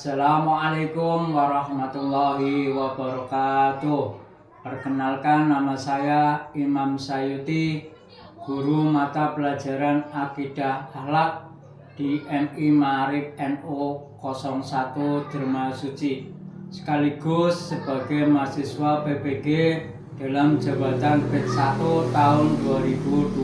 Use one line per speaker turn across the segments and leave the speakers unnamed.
Assalamualaikum warahmatullahi wabarakatuh. Perkenalkan, nama saya Imam Sayuti, guru mata pelajaran Akidah Akhlak di MI Ma'arif NU 01 Dermasuci, sekaligus sebagai mahasiswa PPG dalam jabatan PET 1 tahun 2025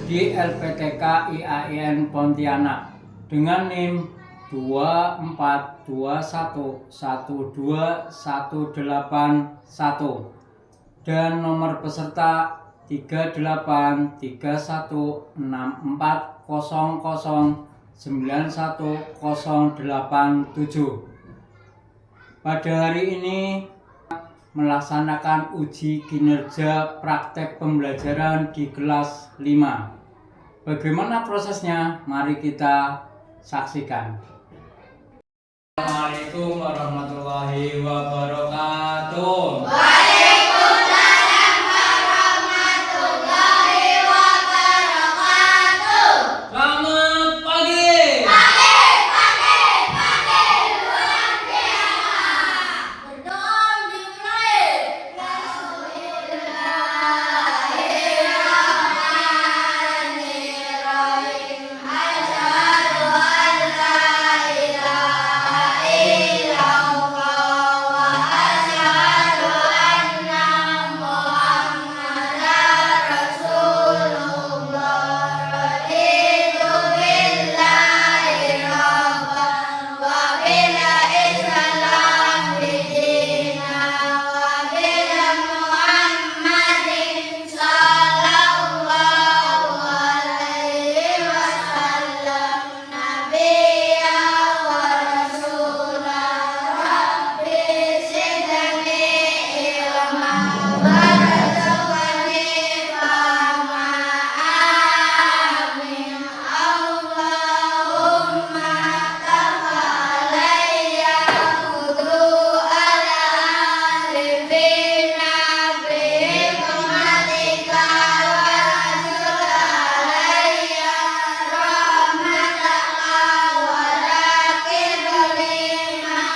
di LPTK IAIN Pontianak dengan NIM 242112181 dan nomor peserta 383164009187. Pada hari ini melaksanakan uji kinerja praktek pembelajaran di kelas 5. Bagaimana prosesnya? Mari kita saksikan. Assalamualaikum warahmatullahi wabarakatuh.
Waalaikumsalam warahmatullahi wabarakatuh.
Selamat pagi.
Luar biasa. Berdoa dimulai. Bismillahirrahmanirrahim. Asyhadu an la ilaha illallah wa asyhadu anna Muhammadar Rasulullah. Raditu billahi rabban wa bil Islam dina wa bil Muhammadin sallallahu alaihi wasallam nabiyya wa rasulah. Rabbi zidni ilma warzuqni fahma. Amin. Allahumma kafalayya kudu al-arifina bihikmatika wa rahmataka walakin lima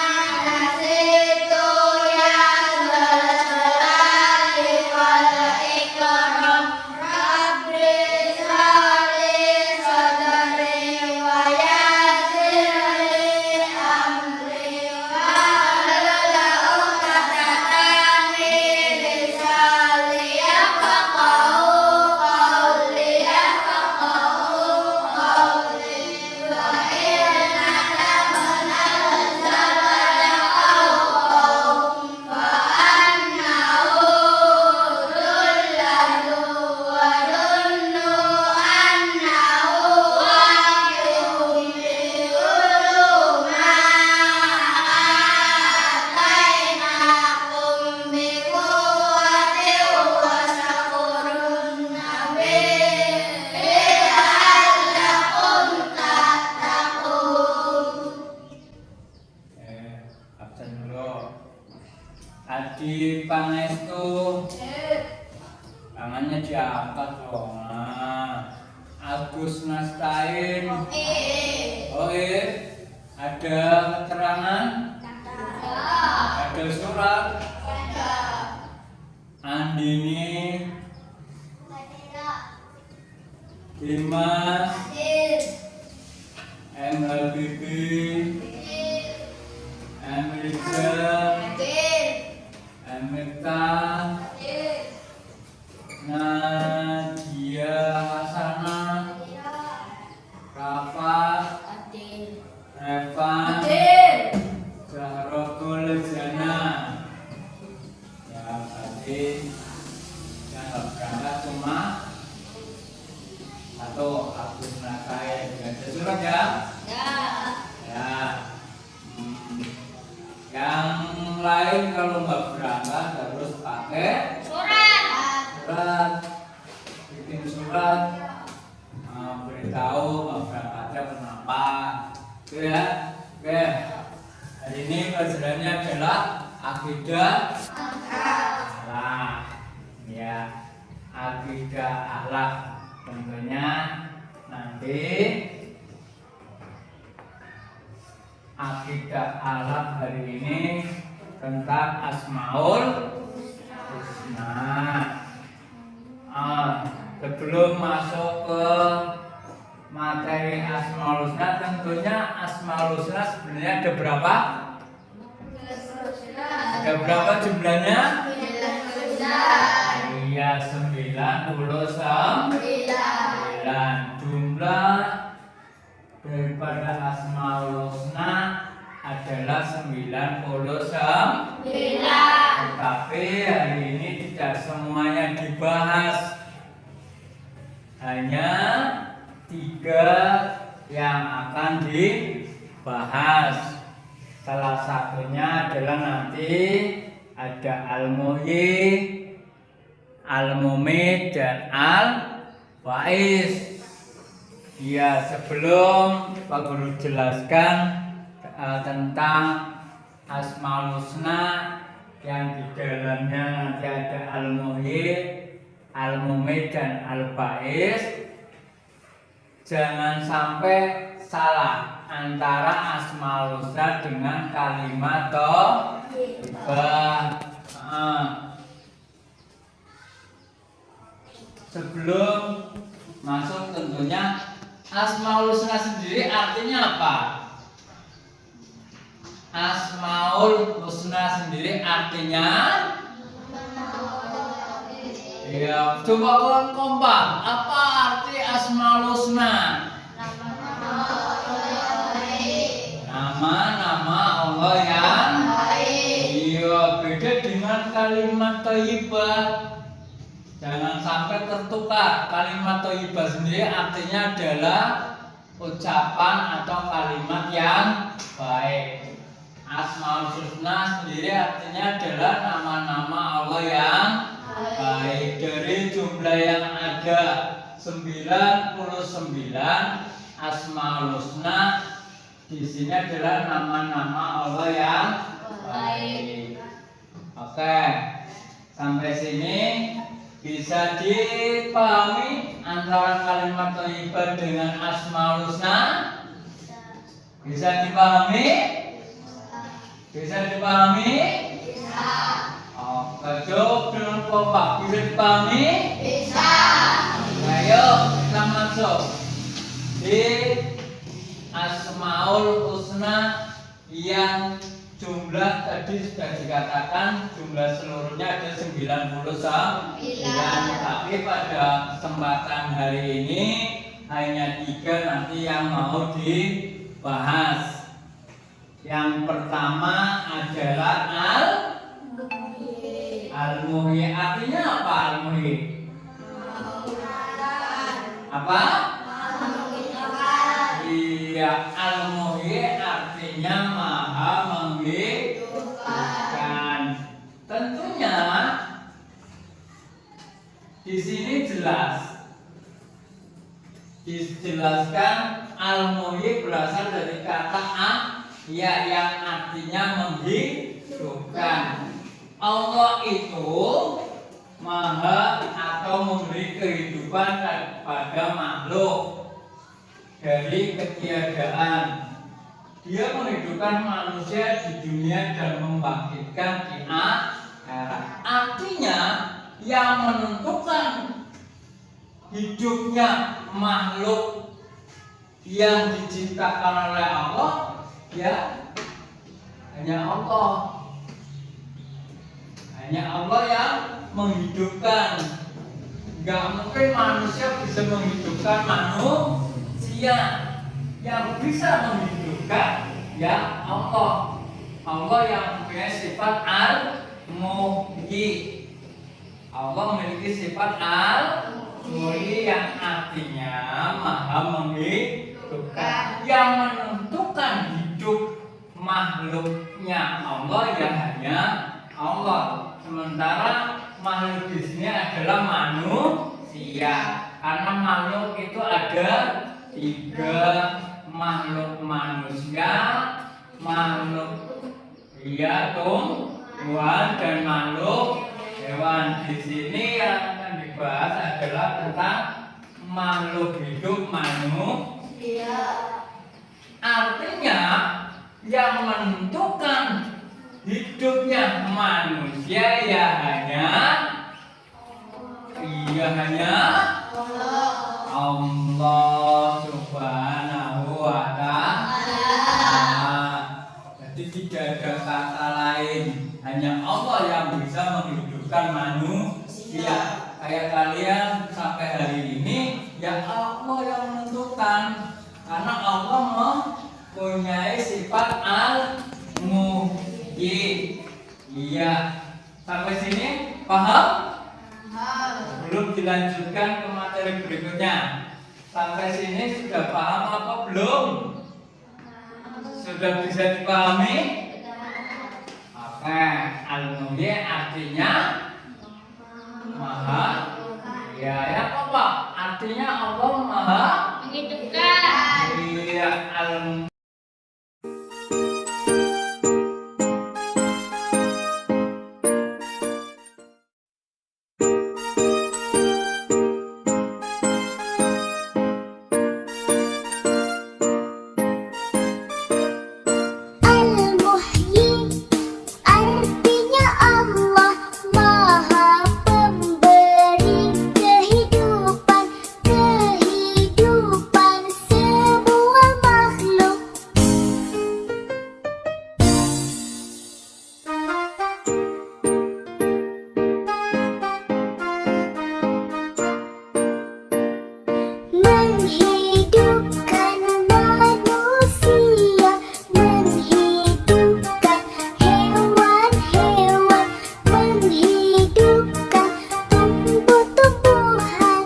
nasitu ya zalzalali wal ikram. Rabbi sholli sadri wa yassirli amri wahlul 'uqdatam min lisani yafqahu qawli wa innaka manazzala al-qawm fa annahu dullatu wa dunnu annahu waqihum bi uluma atainakum bi quwwatin waskurun nabi la'allakum tattaqun.
Absen dulu. Adi Pangestu, tangannya diangkat dong. Nah, Agus Nastain. Oke. Ada keterangan? Ada surat? Andini, Dimas, M. Habibie, M. Rizal, M. Miftah, Nadia Hasanah, Rafa, Evan, Zahrotul Jana. Ya, tadi yang nggak berangkat cuma satu, Abdul Nakai. Ada surat ya? Ya. Yang lain kalau nggak berangkat harus pakai surat, bikin surat, beritahu nggak berangkatnya kenapa. Oke ya? Oke. Hari ini pelajarannya adalah akidah akhlak. Ya, akidah akhlak. Tentunya nanti akidah alam hari ini tentang Asmaul Husna. Sebelum masuk ke materi Asmaul Husna, tentunya Asmaul Husna sebenarnya ada berapa? Ada berapa jumlahnya? Iya, 99. Jumlah daripada Asmaul Husna adalah 99. Tetapi hari ini tidak semuanya dibahas, hanya 3 yang akan dibahas. Salah satunya adalah nanti ada Al-Muhyi, Al-Mumit, dan Al-Ba'is. Ya, sebelum Pak Guru jelaskan tentang Asmaul Husna yang di dalamnya nanti ada Al-Muhyi, Al-Mumit, dan Al-Ba'is, jangan sampai salah antara Asmaul Husna dengan kalimat thayyibah. Sebelum masuk, tentunya Asmaul Husna sendiri artinya apa? Asmaul Husna sendiri artinya, ya, coba kalian kompak. Apa arti Asmaul Husna? Nama-nama Allah yang iya, beda dengan kalimat thayyibah. Jangan sampai tertukar. Kalimat thayyibah sendiri artinya adalah ucapan atau kalimat yang baik. Asmaul Husna sendiri artinya adalah nama-nama Allah yang baik. Dari jumlah yang ada 99 Asmaul Husna, di sini adalah nama-nama Allah yang baik. Oke, sampai sini bisa dipahami antara kalimat thayyibah dengan Asmaul Husna? Bisa dipahami? Bisa dipahami?
Bisa.
Oke, jawab dengan kompak. Bisa dipahami?
Bisa.
Ayo kita masuk di Asmaul Husna yang jumlah tadi sudah dikatakan jumlah seluruhnya ada 99. Tapi pada kesempatan hari ini hanya 3 nanti yang mau dibahas. Yang pertama adalah Al-Muhyi. Artinya apa Al-Muhyi? Apa? Iya, Al-Muhyi artinya maha menghidupkan. Tentunya di sini dijelaskan Al-Muhyi berasal dari kata ya, yang artinya menghidupkan. Allah itu maha atau memberi kehidupan kepada makhluk dari ketiadaan. Dia menghidupkan manusia di dunia dan membangkitkan di akhirat. Artinya yang menentukan hidupnya makhluk yang diciptakan oleh Allah, ya, hanya Allah. Hanya Allah yang menghidupkan. Gak mungkin manusia bisa menghidupkan manusia. Yang bisa menghidupkan ya Allah. Allah yang mempunyai sifat Al-Muhyi. Allah memiliki sifat Al-Muhyi yang artinya maha menghidupkan. Yang menentukan hidup makhluknya Allah yang hanya Allah. Sementara makhluk di sini adalah manusia. Karena makhluk itu ada 3, makhluk manusia, makhluk tumbuhan, dan makhluk hewan. Di sini yang akan dibahas adalah tentang makhluk hidup manusia. Artinya yang menentukan hidupnya manusia ya hanya Allah Subhanahu wa ta'ala. Jadi tidak ada kata lain, hanya Allah yang bisa menghidupkan manusia. Kayak kalian sampai hari ini ya Allah yang menentukan, karena Allah mempunyai sifat al-muhyi. Iya, sampai sini paham? Belum dilanjutkan ke materi berikutnya. Sampai sini sudah paham apa belum? Sudah bisa dipahami? Oke, al-muhyi artinya maha. Ya, ya apa? Artinya Allah maha
menghidupkan.
Iya,
Al-Muhyi artinya Allah Maha Pemberi kehidupan, kehidupan semua makhluk. Menghidupkan manusia, menghidupkan hewan-hewan, menghidupkan tumbuh-tumbuhan.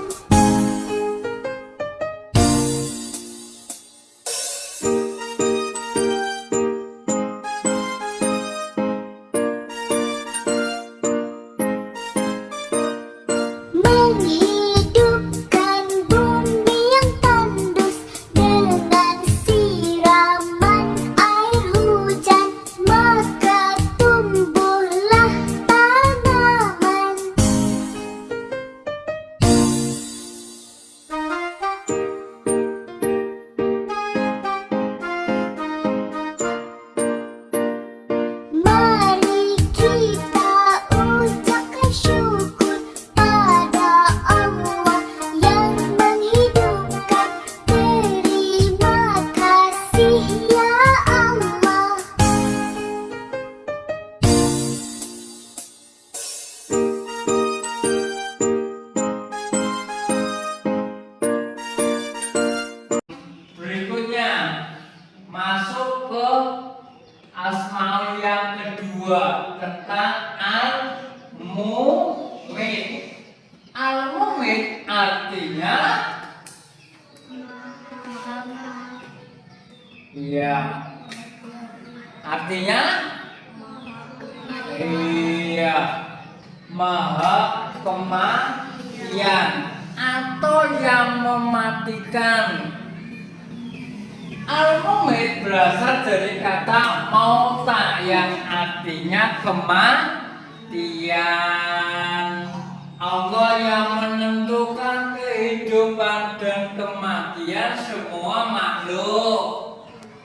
Menghidupkan bumi yang tandus dengan siraman air hujan, maka tumbuhlah tanaman. Mari kita ucapkan syukur pada Allah yang menghidupkan. Terima kasih ya Allah.
berikutnya masuk ke asmaul yang kedua tentang al-mumit. Al-mumit artinya iya, artinya iya, maha kematian atau yang mematikan. Al-mumit berasal dari kata mauta yang artinya kematian. Allah yang menentukan kehidupan dan kematian semua makhluk.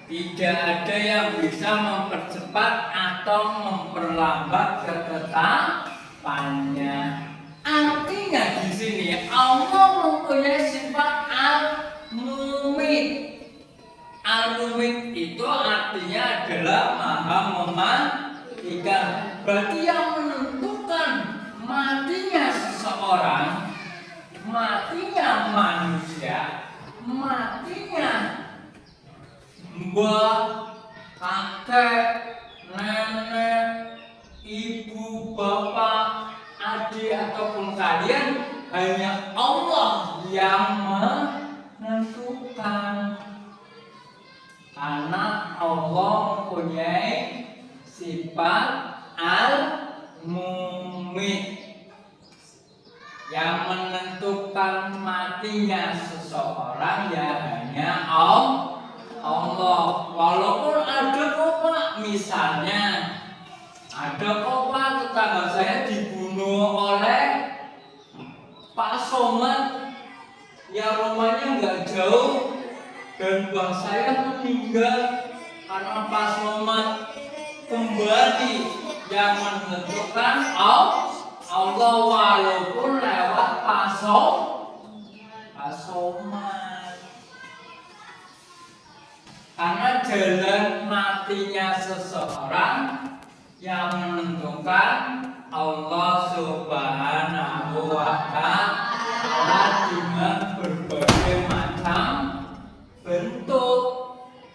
Tidak ada yang bisa mempercepat atau memperlambat ketetapannya. Artinya di sini Allah mempunyai sifat al-mumit. Al-mumit itu artinya adalah maha mematikan. Berarti yang menentukan matinya seseorang, matinya manusia, matinya mbah, kakek, nenek, ibu, bapak, adik ataupun kalian, hanya Allah yang menentukan. Karena Allah mempunyai sifat al-mumit yang menentukan matinya seseorang ya hanya Allah. Walaupun ada kok Pak, misalnya ada kok Pak tetangga saya dibunuh oleh Pak Somad yang rumahnya nggak jauh dan mbah saya meninggal karena pas umat kembali yang menentukan Allah walaupun lewat pasoman. Karena jalan matinya seseorang yang menentukan Allah Subhanahu wa Ta'ala dengan berbagai macam bentuk.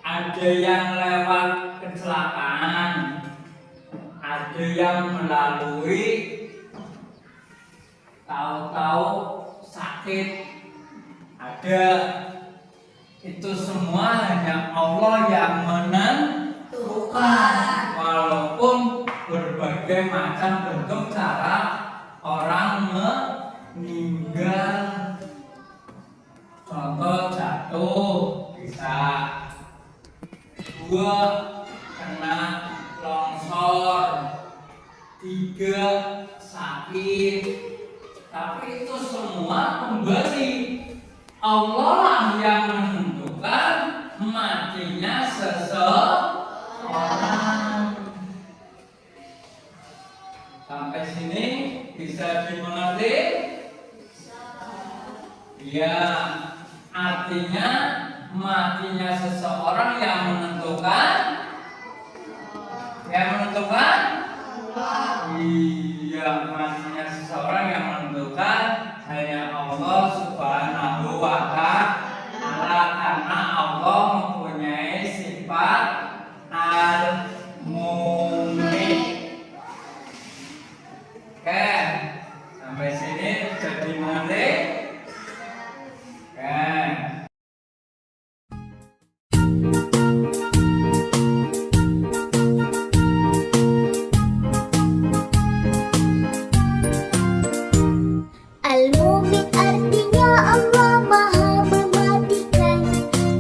Ada yang lewat kecelakaan, ada yang melalui tahu-tahu sakit, ada. Itu semua hanya Allah yang menentukan, walaupun berbagai macam bentuk cara orang meninggal. Contoh jatuh bisa, 2 kena longsor, 3 sakit. Tapi itu semua kembali Allah lah yang menentukan matinya seseorang. Sampai sini bisa dimengerti? Ya, artinya matinya seseorang yang menentukan iya, matinya seseorang yang menentukan hanya Allah Subhanahu wa Ta'ala, karena Allah mempunyai sifat al-mumin. Oke, sampai sini jadi mengerti? Oke.
Al-Mumin artinya Allah Maha mematikan.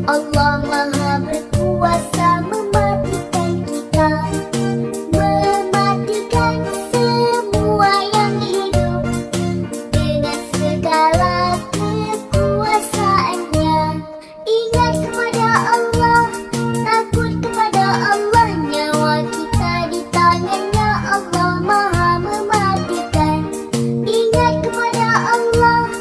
Allah Maha berkuasa mematikan kita, mematikan semua yang hidup dengan segala kekuasaannya. Ingat kepada Allah, takut kepada Allah, nyawa kita di tangannya. Allah Maha mematikan. Ingat kepada Allah,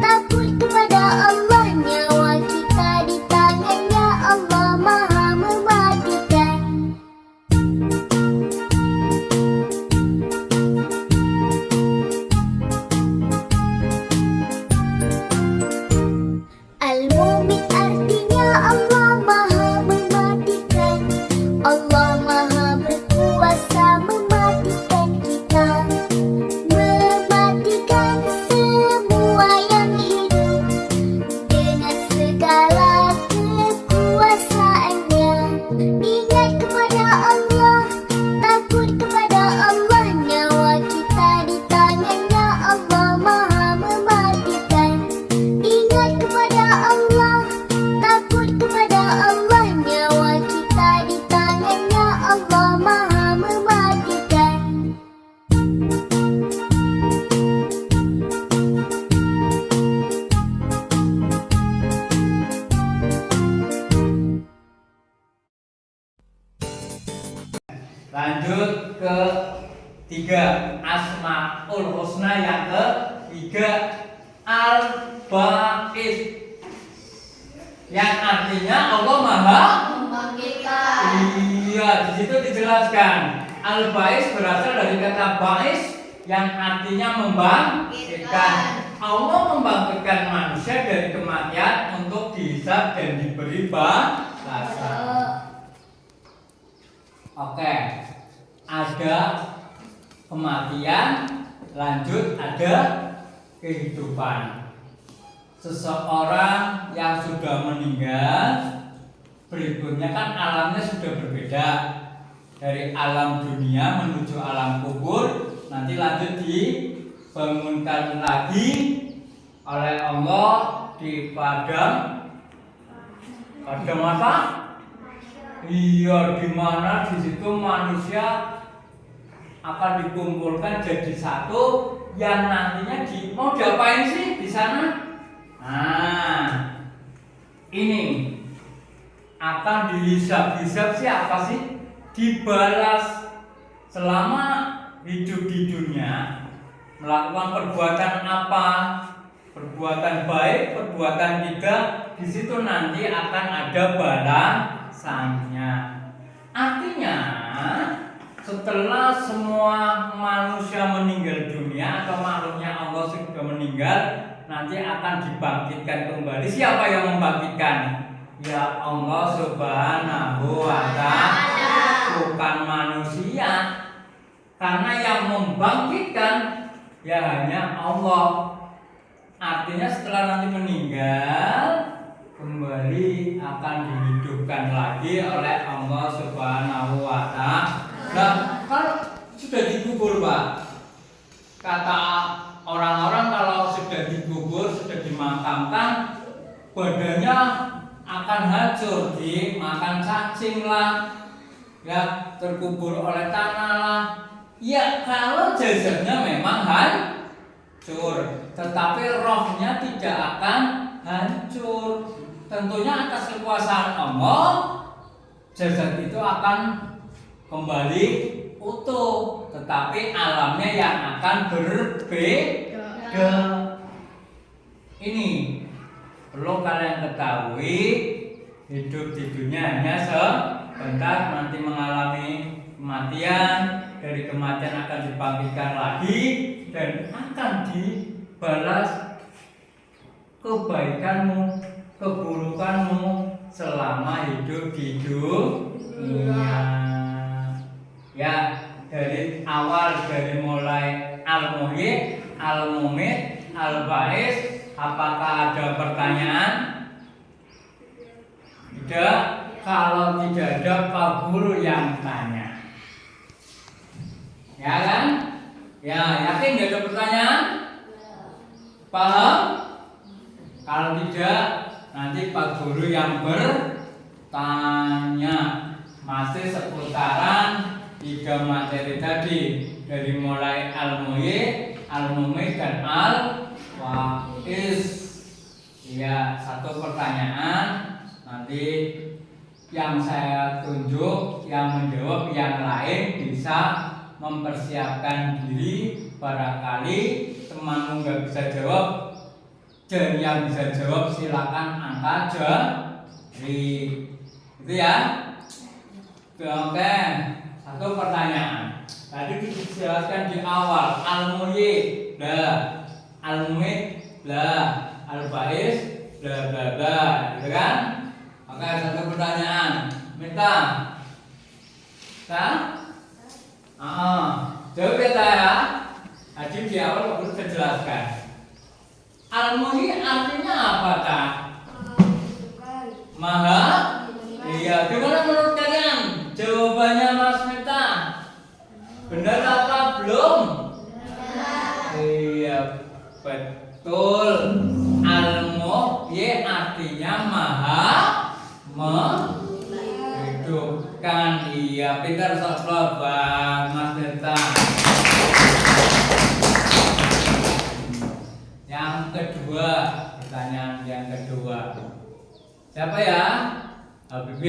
takut kepada Allah, nyawa kita di tangannya. Allah Maha mematikan. Al-Mumin artinya Allah Maha mematikan. Allah Maha berkuasa mematikan kita, mematikan semua yang hidup dengan segala kekuasaannya. Ingat kepada Allah, takut kepada Allah, nyawa kita di tangannya. Allah Maha mematikan. Ingat kepada Allah, takut kepada Allah, nyawa kita di tangannya. Allah Maha mematikan.
Lanjut ke 3, Asmaul Husna yang ke-3, Al-Baqis, yang artinya Allah Maha
membangkitkan.
Iya, di situ dijelaskan Al-Baqis berasal dari kata ba'is yang artinya membangkitkan. Allah membangkitkan manusia dari kematian untuk dihisab dan diberi balasan. Oke, ada kematian, lanjut ada kehidupan. Seseorang yang sudah meninggal, berikutnya kan alamnya sudah berbeda. Dari alam dunia menuju alam kubur, nanti lanjut dibangunkan lagi oleh Allah di padang apa? Iya, di mana di situ manusia akan dikumpulkan jadi satu, yang nantinya mau diapain sih di sana? Nah, ini akan dihisab-hisab siapa sih? Dibalas selama hidup di dunia melakukan perbuatan apa? Perbuatan baik, perbuatan tidak, di situ nanti akan ada balasannya. Artinya setelah semua manusia meninggal dunia atau makhluknya Allah sudah meninggal, nanti akan dibangkitkan kembali. Siapa yang membangkitkan? Ya Allah Subhanahu wa ta'ala, bukan manusia. Karena yang membangkitkan ya hanya Allah. Artinya setelah nanti meninggal kembali akan dihidupkan lagi oleh Allah Subhanahu wa ta'ala. Nah, kan sudah dikubur, Pak. Kata orang-orang kalau sudah dikubur, sudah dimakamkan, badannya akan hancur, dimakan cacing lah, ya terkubur oleh tanah lah. Ya kalau jasadnya memang hancur, tetapi rohnya tidak akan hancur. Tentunya atas kekuasaan Allah, jasad itu akan kembali utuh, tetapi alamnya yang akan berbeda. Ini perlu kalian ketahui, hidup di dunia hanya sebentar, nanti mengalami kematian, dari kematian akan dibangkitkan lagi dan akan dibalas kebaikanmu, keburukanmu selama hidup di dunia. Ya, dari awal, dari mulai Al-Muhyi, Al-Mumit, Al-Ba'is, apakah ada pertanyaan? Tidak. Kalau tidak ada, Pak Guru yang tanya. Ya kan? Ya, yakin tidak ada pertanyaan? Paham? Kalau tidak, nanti Pak Guru yang bertanya. Masih seputaran 3 materi tadi, dari mulai Al-Muhyi, Al-Mumit dan Al-Ba'is. Ya, satu pertanyaan nanti yang saya tunjuk, yang menjawab yang lain bisa mempersiapkan diri. Barangkali temanmu nggak bisa jawab dan yang bisa jawab silakan angkat jari. Itu ya. Oke, satu pertanyaan. Tadi dijelaskan di awal Al-Muhyi, bla, Al-Mumit, bla, Al-Ba'is, bla bla bla, gitu kan? Oke, satu pertanyaan. Minta. Jawab ya saya. Tadi di awal aku sudah jelaskan. Al-Muhyi artinya apa, tak? Maha. Iya, gimana menurut kalian? Jawabannya Mas Mita. Benar apa belum? Iya, betul. Al-Muhyi artinya maha menghidupkan. Iya, pintar soal Bang Mas Mita. Yang kedua, pertanyaan yang kedua. Siapa ya? B.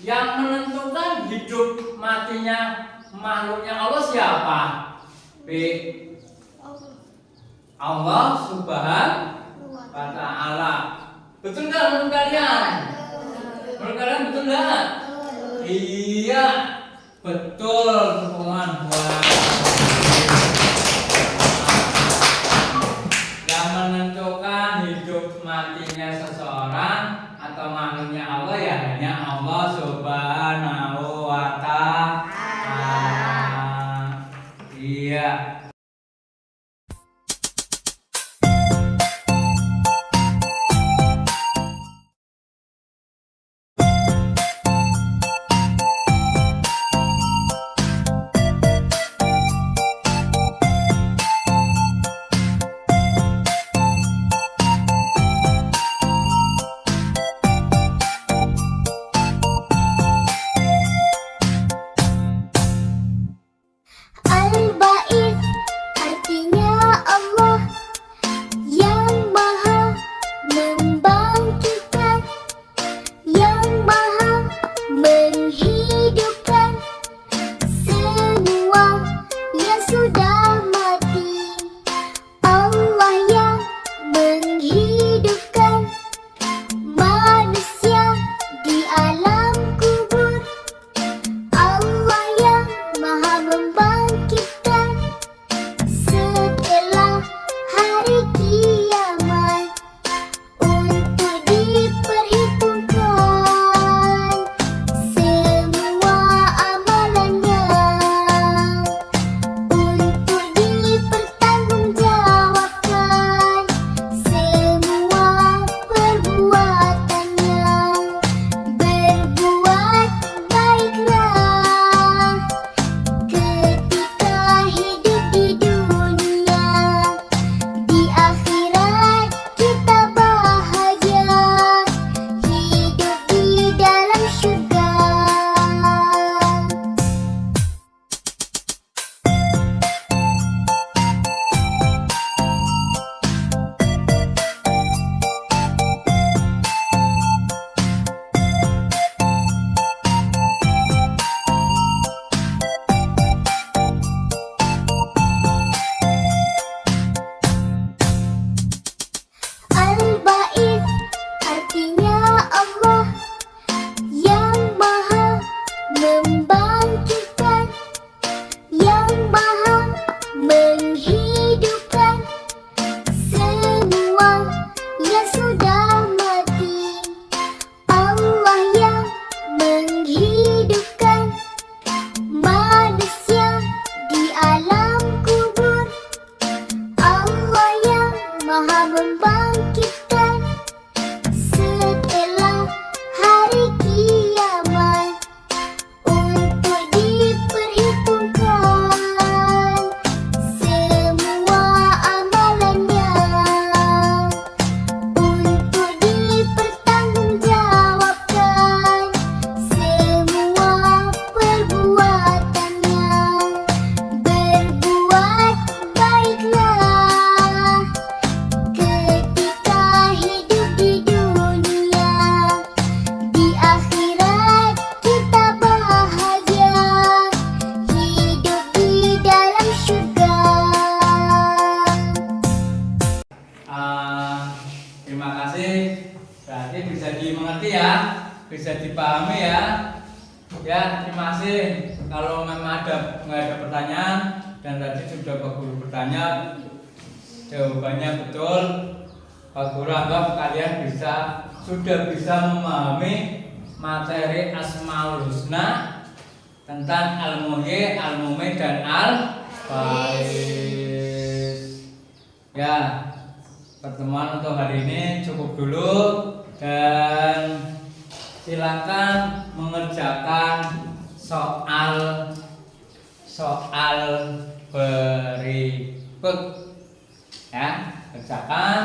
Yang menentukan hidup matinya makhluknya Allah siapa? B. Allah Subhanahu wa ta'ala. Betul nggak menurut kalian? Menurut kalian betul nggak? Iya, betul. Teman buat yang menentukan hidup matinya seseorang atau makhluknya Allah ya hanya Allah Subhanahu wa ta'ala. Iya. bisa dipahami ya. Ya, terima kasih. Kalau memang nggak ada pertanyaan dan tadi sudah Pak Guru bertanya, jawabannya betul. Pak Guru anggap kalian sudah bisa memahami materi Asmaul Husna tentang Al-Muhyi, Al-Mumit dan Al-Bais. Ya, pertemuan untuk hari ini cukup dulu dan silakan mengerjakan soal berikut ya. Kerjakan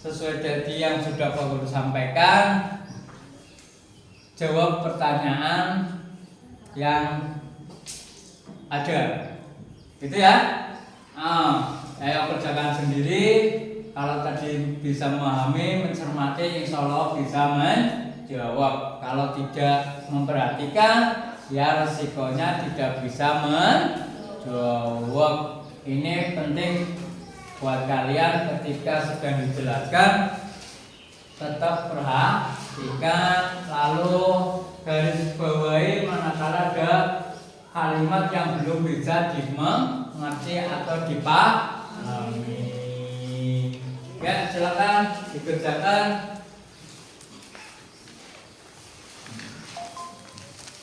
sesuai tadi yang sudah Pak Guru sampaikan. Jawab pertanyaan yang ada, gitu ya. Ayo kerjakan sendiri. Kalau tadi bisa memahami, mencermati, insya Allah bisa menjawab. Kalau tidak memperhatikan, ya resikonya tidak bisa menjawab. Ini penting buat kalian ketika sedang dijelaskan, tetap perhatikan, lalu garis bawahi manakala ada kalimat yang belum bisa dimengerti atau dipahami. Ya, silakan dikerjakan.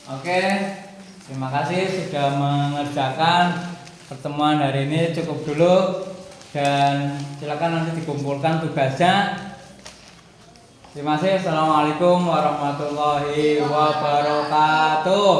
Oke, terima kasih sudah mengerjakan. Pertemuan hari ini cukup dulu dan silakan nanti dikumpulkan tugasnya. Terima kasih. Assalamualaikum warahmatullahi wabarakatuh.